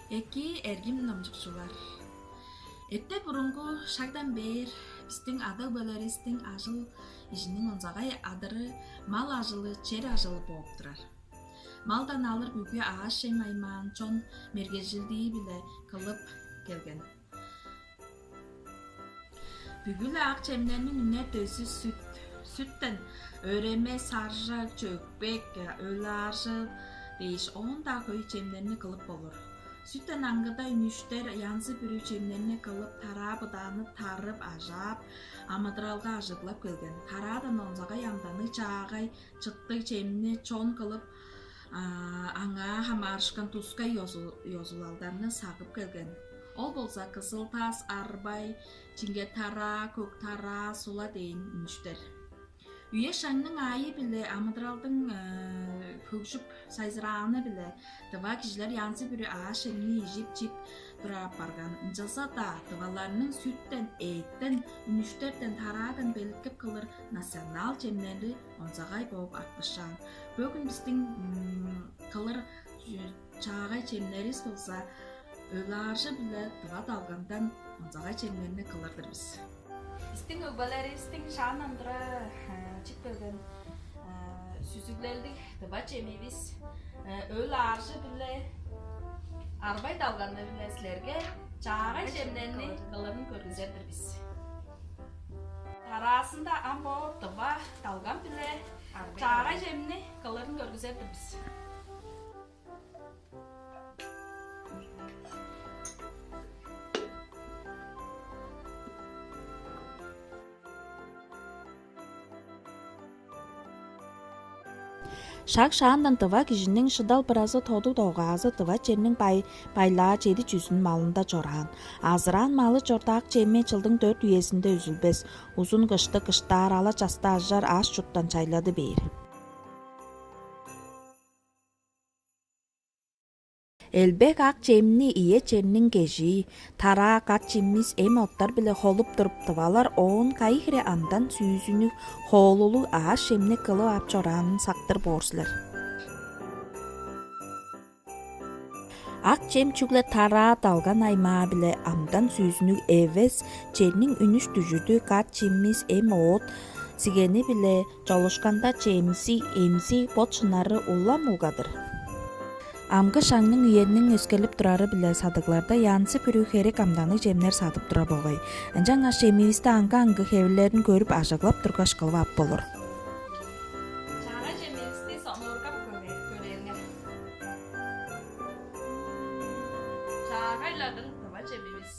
Эки эргим намжыкчулар. Эрте-бурунгу шагдан бээр бистиң ада-өгбелеривистиң ажыл-ижинин онзагай адыры мал ажылы чер ажылы болуп турар. Малдан алыр бүгү аъш-чем аймаан чон мергежилдии-биле кылып келген. Бүгү-ле ак-чемнердин үне төсү сүттен өреме, саржа, чөкпек, ажыл дейиш оон-даа көй чемнерини кылып болор. Сүттен аңгыда үнүштер янзы-бүрү чемнерине кылып тараа-быдааны тарып ажап, амыдыралга ажыглап келген. Тараадан онзагай амданы чаагай чыттык чемини чон кылып аңа хамаарышкан тускай йозулалдарны сагып келген. Ол болса кызыл-тас, арбай, чиңге-тараа, көк-тараа, сула дейин үнүштер. Үе-шагның аайы-биле амыдыралдың хөгжүп сайзырааны-биле Тыва кишилер янзы-бүрү аъш-чемини ижип-жип турап барган. Ынчалза-даа тываларынын сүттен, эйттен, үнүштөрдөн, тараадан белгип кылыр национал чемнери онзагай болуп артышан. Бүгүн бистиң кылыр чаагай чемнерибиз болса ажыл-биле Тыва далгандан онзагай чемнерине кылырдырбыз. Бистиң өгбелеривистиң шаанандыра чыкпеген сүзүклердик Тыва чемибиз ажыл-биле арбай далганды биле силерге чаагай чемнерини кылырын көргүзөдүрбүз. Тараасында амбо Тыва далган биле чаагай чемини кылырын көргүзөдүрбүз. Шагдан Тыва кишинин шыдал быразы тоду тоғазы Тыва чернин байлаа чеди жүзүнүн малында жорган. Азыран малы жортаак Чеми Чылдыың 4 үйесинде үзүлбес. Узун кышты кыштаар ала жасты ажар аш чуттан чайлады бээр. Элбек аъш-чемини ие чернин кежи, тараа катчиммис эм оттар биле холуп туруп Тывалар оон кайхире андан сүүзүнү хоолулу аъш-чемини кылып ап чораанын сактыр боорсулар. Аъш-чем чүгле тараа далган аймаа биле амдан сүүзүнү эвес чернин үнүш түжүдү катчиммис эм оот сигени биле жолушканда чемси эмси бот шынары улам улгадыр. Аъш-чемнин үйенин өскелип турары биле садыгларда янзы-бүрү херек амданы жемнер сатып тура болгой. Анжан аъш-чемибизди аңгы хевирлерин көрүп ажыглап тургаш кылып ап болор. Чаагай чемибизди сонуургап көрөңөр. Чаагайлардын Тыва чемибиз.